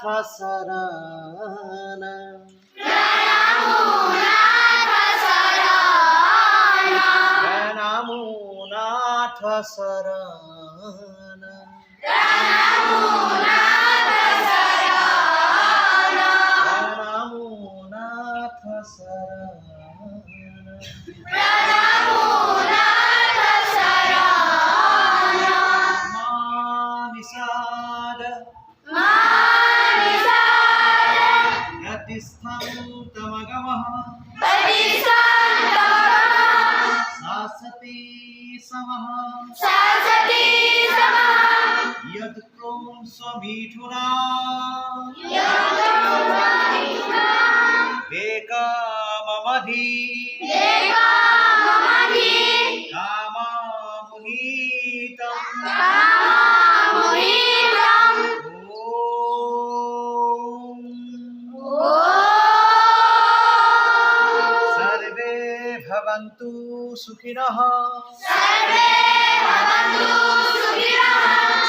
शरण नाथ शरण नाथ शरण यतिस्थं तमगमः शासति समः यत्क्रों स्वमीठुना वेकाममधि कामामुहीतं सर्वे भवन्तु सुखिनः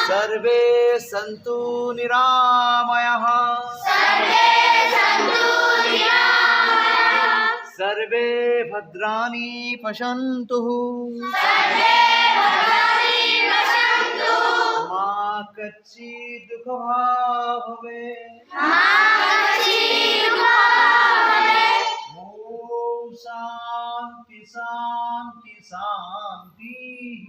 सर्वे सन्तु निरामयाः सर्वे भद्राणि पश्यन्तु मा कच्चित् दुःखभाग् भवेत् ॐ शान्ति शान्ति शान्तिः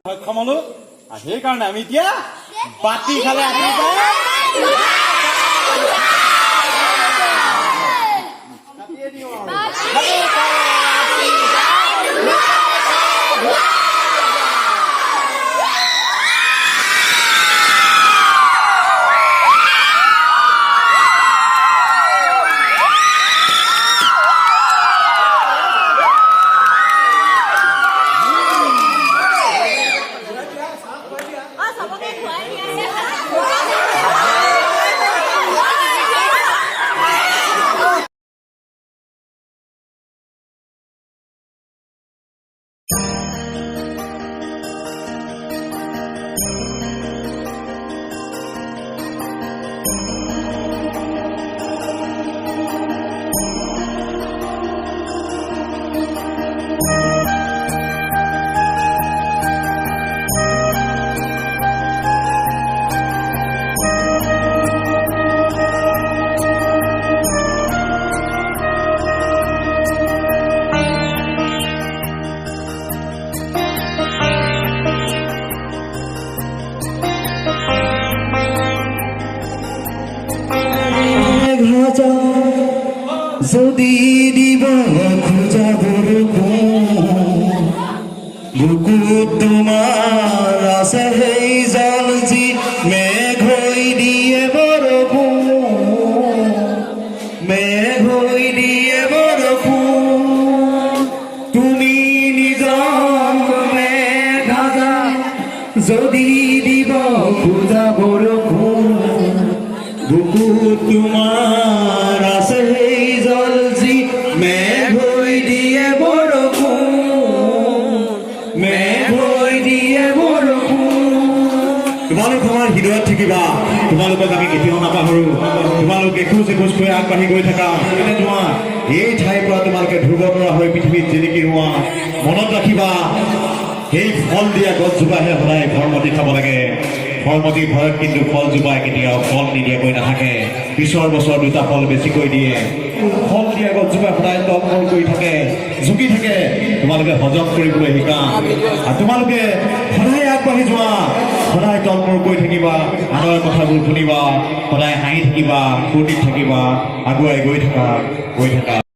সক্ষম হলো আৰু সেইকাৰণে আমি এতিয়া বাতি খালে যদি দিব খোঁজা বুকুত তোমাৰ আছে সেই জল যি মেঘ হৈ দিয়ে বৰষুণ মেঘ হৈ দিয়ে বৰষুণ তুমি নিজৰ মেঘাজা যদি দিব খোজা বৰষুণ বুকুত তোমাৰ আছে সেই জল যি মেঘ হৈ দিয়ে বৰষুণ মেঘ হৈ দিয়ে বৰষুণ তোমালোক আমাৰ হৃদয়ত থাকিবা তোমালোকক আমি কেতিয়াও নাপাহৰো তোমালোক এখোজ এখোজ হৈ আগবাঢ়ি গৈ থাকা এনে তোমাৰ এই ঠাইৰ পৰা তোমালোকে ধ্ৰুৱ তৰা হৈ পৃথিৱীত জিলিকি হোৱা মনত ৰাখিবা সেই ফল দিয়া গছজোপাহে সদায় ফলমতি খাব লাগে ফলমতি ঘৰত কিন্তু ফলজোপাই কেতিয়াও ফল নিদিয়াকৈ নাথাকে পিছৰ বছৰ দুটা ফল বেছিকৈ দিয়ে ফল দিয়া গছজোপাই সদায় তলমল কৰি থাকে ঝুঁকি থাকে তোমালোকে হজম কৰিবলৈ শিকা আৰু তোমালোকে সদায় আগবাঢ়ি যোৱা সদায় তলমূৰ কৰি থাকিবা আনৰ কথাবোৰ শুনিবা সদায় হাঁহি থাকিবা ফূৰ্তিত থাকিবা আগুৱাই গৈ থাকা